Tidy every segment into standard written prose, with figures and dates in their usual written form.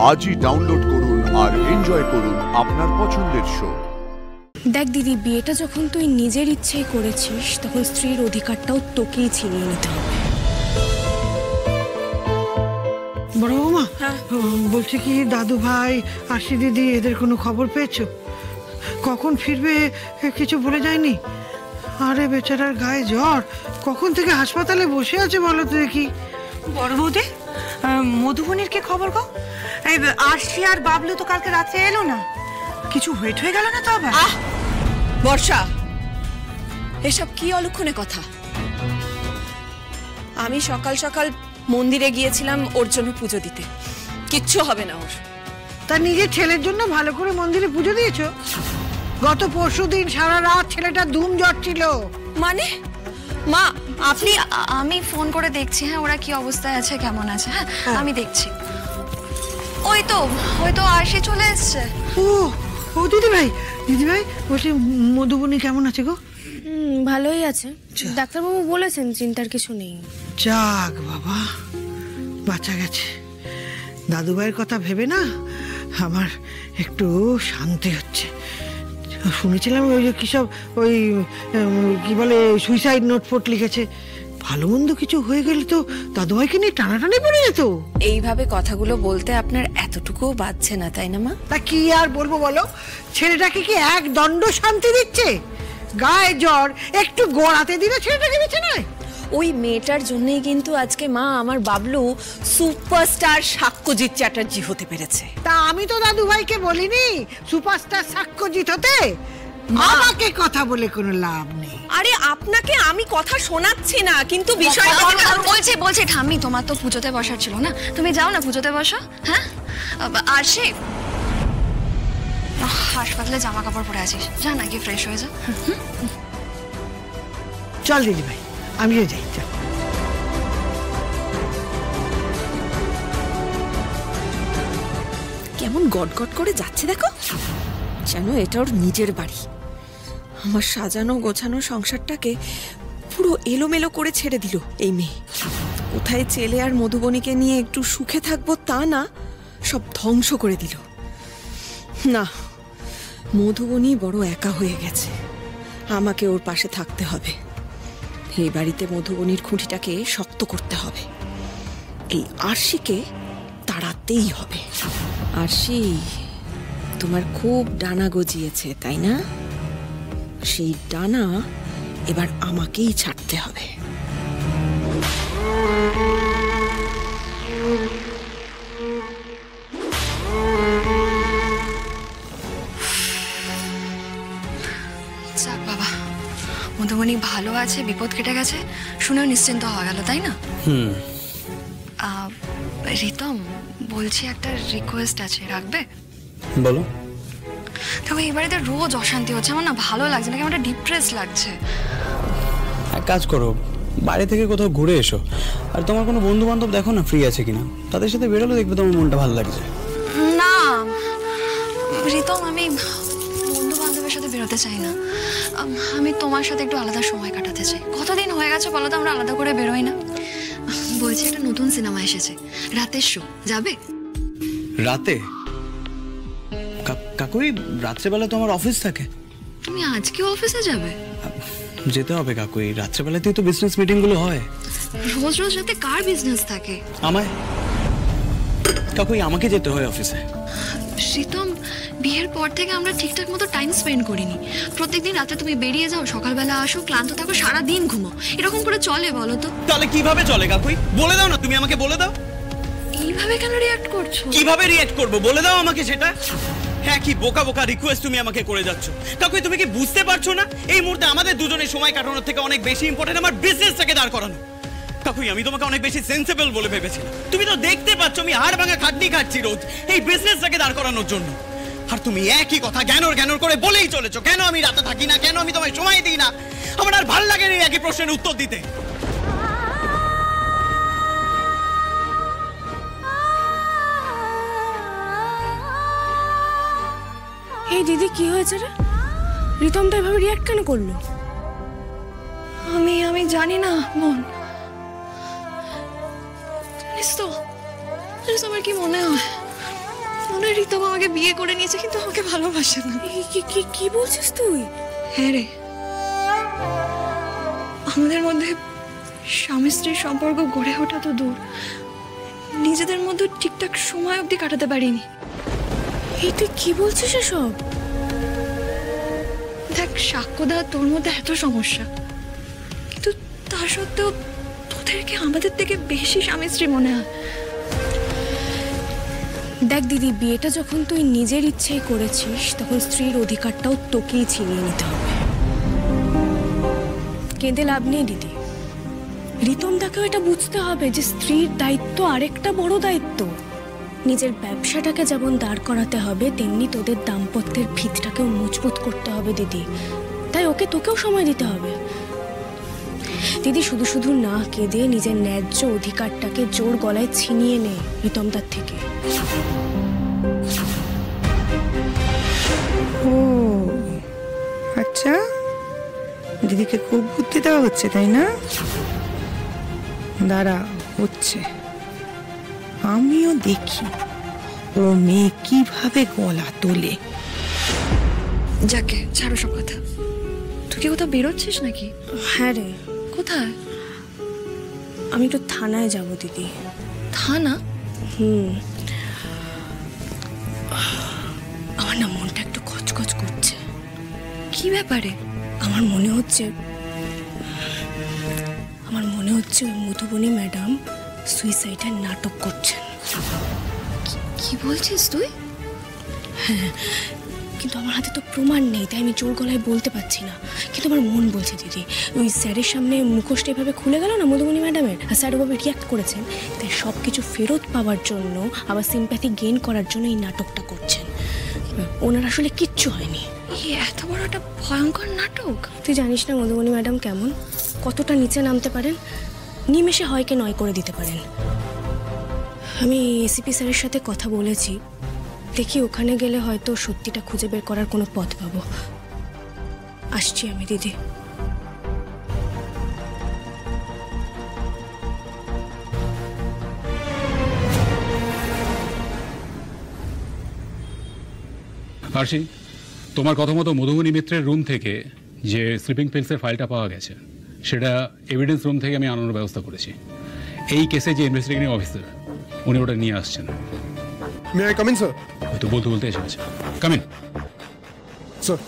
আজই ডাউনলোড করুন আর এনজয় করুন আপনার পছন্দের শো। দেখ দিদি, বিয়েটা যখন তুই নিজের ইচ্ছেই করেছিস তখন স্ত্রীর অধিকারটাও তোকেই ছিনিয়ে নিতে হবে। বড় বৌমা, বলছি কি দাদু ভাই আশি দিদি এদের কোনো খবর পেয়েছো? কখন ফিরবে কিছু বলে যায়নি? আরে বেচারার গায়ে জ্বর, কখন থেকে হাসপাতালে বসে আছে বলো তো দেখি। বড় বৌদি, মধুবনীর কি খবর গো? আরশি আর বাবলু তো কালকে রাত্রে এলো না, কিছু ওয়েট হয়ে গেল না তো আবার? বর্ষা, এসব কি অলক্ষণে কথা? আমি সকাল সকাল মন্দিরে গিয়েছিলাম ওর জন্য পুজো দিতে, কিচ্ছু হবে না ওর। তা নিজের ছেলের জন্য ভালো করে মন্দিরে পুজো দিয়েছো? গত পরশুদিন সারা রাত ছেলেটা ধুম জ্বর ছিল। মানে মা, আপনি? আমি ফোন করে দেখছি, হ্যাঁ ওরা কি অবস্থায় আছে, কেমন আছে। হ্যাঁ আমি দেখছি। ওই তো আরশি চলে এসছে। ও দিদি ভাই বলছি মধুবনী কেমন আছে গো? ভালোই আছে, ডাক্তারবাবু বলেছেন চিন্তার কিছু নেই। যাক বাবা, বাঁচা গেছে। দাদু ভাইয়ের কথা ভেবে না আমার একটু শান্তি হচ্ছে। শুনেছিলাম ওই যে কিসব ওই কি বলে সুইসাইড নোট ফোট লিখেছে। ভালো মন্দ কিছু হয়ে গেলে তো দাদু ভাইকে নিয়ে টানাটানি পড়ে যেত। এইভাবে কথাগুলো বলতে আপনার এতটুকুও বাজছে না, তাই না মা? তা কি আর বলবো বলো, ছেলেটাকে কি এক দণ্ড শান্তি দিচ্ছে? গায়ে জ্বর, একটু গোড়াতে দিলে ছেলেটাকে বিছানায়। ওই মেয়েটার জন্যই কিন্তু আজকে মা আমার বাবলু সুপারস্টার সাক্ষ্যজিৎ চ্যাটার্জি হতে পেরেছে। তা আমি তো দাদু ভাইকে বলিনি সুপারস্টার সাক্ষ্যজিৎ হতে। আমাকে কথা বলে কোনো লাভ নেই। আরে আপনাকে আমি কথা শোনাচ্ছি না, কিন্তু বিষয়টা বলছি ঠাম্মি, তোমার তো পুজোতে বসার ছিল না, তুমি যাও না পুজোতে বসো। হ্যাঁ আরশি, হাসপাতালে জামা কাপড় পরে আছিস, যা না গিয়ে ফ্রেশ হয়ে যা। চল দিদি ভাই, আমিও যাই। কেমন গটগট করে যাচ্ছে দেখো, যেন এটা ওর নিজের বাড়ি। আমার সাজানো গোছানো সংসারটাকে পুরো এলোমেলো করে ছেড়ে দিল এই মেয়ে। কোথায় ছেলে আর মধুবনীকে নিয়ে একটু সুখে থাকবো তা না, সব ধ্বংস করে দিল। না, মধুবনী বড় একা হয়ে গেছে, আমাকে ওর পাশে থাকতে হবে। এই বাড়িতে মধুবনীর খুঁটিটাকে শক্ত করতে হবে, এই আরশিকে তাড়াতেই হবে। আরশি, তোমার খুব ডানা গজিয়েছে তাই না? সেই ডানা এবার আমাকেই ছাড়তে হবে। যাক বাবা, মধুবনী ভালো আছে, বিপদ কেটে গেছে শুনেও নিশ্চিন্ত হওয়া গেল, তাই না? রিতম, বলছি একটা রিকোয়েস্ট আছে, রাখবে? বলো। দেখো এই বাড়িতে রোজ অশান্তি হচ্ছে, আমার না ভালো লাগছে না, কেমন একটা ডিপ্রেস লাগছে। এক কাজ করো, বাইরে থেকে কোথাও ঘুরে এসো, আর তোমার কোনো বন্ধু বান্ধব দেখো না ফ্রি আছে কিনা, তাদের সাথে বেরোলে দেখবে তোমার মনটা ভালো লাগছে। না রিতম, আমি বন্ধু বান্ধবের সাথে বেরোতে চাই না, আমি তোমার সাথে একটু আলাদা সময় কাটাতে চাই। কতদিন হয়ে গেছে বলো তো আমরা আলাদা করে বেরোই না। বলছি একটা নতুন সিনেমা এসেছে, রাতের শো, যাবে? রাতে? কাকুই রাত্রেবেলা তো আমার অফিস থাকে। তুমি আজকে অফিসে যাবে? যেতে হবে কাকুই, রাত্রেবেলাতেই তো বিজনেস মিটিং গুলো হয়। রোজ রোজ রাতে কার বিজনেস থাকে? আমায় কাকুই, আমাকে যেতে হয় অফিসে। শীতম, বিয়ের পর থেকে আমরা ঠিকঠাক মতো টাইম স্পেন্ড করিনি। প্রত্যেকদিন রাতে তুমি বেরিয়ে যাও, সকালবেলা আসো, ক্লান্ত থাকো, সারাদিন ঘুমো, এরকম করে চলে বলো তো? তাহলে কিভাবে চলে কাকুই? বলে দাও না, তুমি আমাকে বলে দাও। এইভাবে কেন রিঅ্যাক্ট করছো? কিভাবে রিঅ্যাক্ট করবো বলে দাও আমাকে সেটা। হ্যাঁ, কি বোকা বোকা রিকোয়েস্ট তুমি আমাকে করে যাচ্ছ। কাকুই, তুমি কি বুঝতে পারছো না এই মুহূর্তে আমাদের দুজনের সময় কাটানোর থেকে অনেক বেশি ইম্পর্টেন্ট আমার বিজনেসটাকে দাঁড় করানো। কাকুই, আমি তোমাকে অনেক বেশি সেন্সেবল বলে ভেবেছিলাম। তুমি তো দেখতে পাচ্ছ আমি হাড় ভাঙা খাটনি খাচ্ছি রোজ এই বিজনেসটাকে দাঁড় করানোর জন্য, আর তুমি একই কথা জ্ঞানর করে বলেই চলেছো। কেন আমি রাতে থাকি না, কেন আমি তোমায় সময় দিই না? আমার আর ভালো লাগে না একই প্রশ্নের উত্তর দিতে। এই দিদি, কি হয়েছে রে? রিতমটা এভাবে রিঅ্যাক্ট কেন করলো? আমি জানি না বোন, জানিস তো আমার কি মনে হয় প্রীতম আমাকে বিয়ে করে নিয়েছে, কিন্তু আমাকে ভালোবাসে না। কি বলছিস তুই? হ্যাঁ রে, আমাদের মধ্যে স্বামী স্ত্রীর সম্পর্ক গড়ে ওঠা তো দূর, নিজেদের মধ্যে ঠিকঠাক সময় অবধি কাটাতে পারিনি। এই তুই কি বলছিস এসব? দেখ সাক্ষ্যদা, তোর মধ্যে এত সমস্যা, কিন্তু তা সত্ত্বেও তোদেরকে আমাদের থেকে বেশি স্বামী স্ত্রী মনে হয়। দেখ দিদি, বিয়েটা যখন তুই নিজের ইচ্ছেই করেছিস, তখন স্ত্রীর অধিকারটাও তোকেই ছিনিয়ে নিতে হবে। কেঁদে লাভ নেই দিদি। রিতমদাকেও এটা বুঝতে হবে যে স্ত্রীর দায়িত্ব আরেকটা বড় দায়িত্ব। নিজের ব্যবসাটাকে যেমন দাঁড় করাতে হবে, তেমনি তোদের দাম্পত্যের ভিতটাকেও মজবুত করতে হবে দিদি। তাই তোকেও সময় দিতে হবে দিদি। শুধু শুধু না কেঁদে নিজের ন্যায্য অধিকারটাকে জোর গলায় ছিনিয়ে নে রিতমদার থেকে। ও আচ্ছা, দিদিকে খুব বুদ্ধি দেওয়া হচ্ছে তাই না? দাঁড়া, হচ্ছে, আমিও দেখি ও মেয়ে কিভাবে গলা তোলে। যাকে ছাড়ো সব কথা। তুই কি কোথাও বেরোচ্ছিস নাকি? হ্যাঁ রে, কোথায়? আমি একটু থানায় যাব দিদি। থানা? আমার না মনটা একটু খচখচ করছে। কি ব্যাপারে? আমার মনে হচ্ছে ওই মধুবনী ম্যাডাম সুইসাইডের নাটক করছেন। কি বলছিস তুই? হ্যাঁ, কিন্তু আমার হাতে তো প্রমাণ নেই, তাই আমি জোর গলায় বলতে পারছি না। কিন্তু আমার মন বলছে দিদি, ওই স্যারের সামনে মুখোশটা এভাবে খুলে গেল না মধুবনী ম্যাডামের, আর স্যার ওভাবে রিয়াক্ট করেছেন, তাই সব কিছু ফেরত পাওয়ার জন্য, আবার সিম্প্যাথি গেইন করার জন্য এই নাটকটা করছেন। ওনার আসলে কিচ্ছু হয়নি। এত বড় একটা ভয়ঙ্কর নাটক! তুই জানিস না মধুবনী ম্যাডাম কেমন, কতটা নিচে নামতে পারেন, নিমেষে হয়কে নয় করে দিতে পারেন। আমি এসিপি স্যারের সাথে কথা বলেছি, দেখি ওখানে গেলে হয়তো সত্যিটা খুঁজে বের করার কোনো পথ পাবো। আসছি আমি দিদি। আরশি, তোমার কথা মতো মধুবনী মিত্রের রুম থেকে যে স্লিপিং পিলসের ফাইলটা পাওয়া গেছে, সেটা এভিডেন্স রুম থেকে আমি আনানোর ব্যবস্থা করেছি। এই কেসে যে ইনভেস্টিগেটিং অফিসার, উনি ওটা নিয়ে আসছেন। May I come in sir? হয়তো বলতে বলতে এসে গেছে। Come in sir.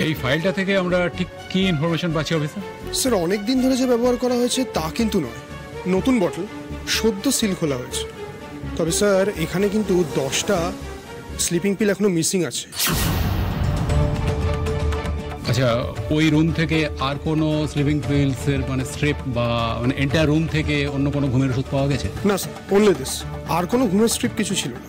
এই ফাইলটা থেকে আমরা ঠিক কি ইনফরমেশন পাচ্ছি অফিসার? স্যার, অনেক দিন ধরে যে ব্যবহার করা হয়েছে তা কিন্তু নয়, নতুন বটল, সদ্য সিল খোলা হয়েছে। তবে স্যার, এখানে কিন্তু 10টা স্লিপিং পিল এখনো মিসিং আছে। আচ্ছা, ওই রুম থেকে আর কোনো স্লিপিং পিলসের মানে স্ট্রিপ বা মানে এন্টায়ার রুম থেকে অন্য কোনো ঘুমের ওষুধ পাওয়া গেছে? না স্যার, অনলি দিস। আর কোনো ঘুমের স্ট্রিপ কিছু ছিল না।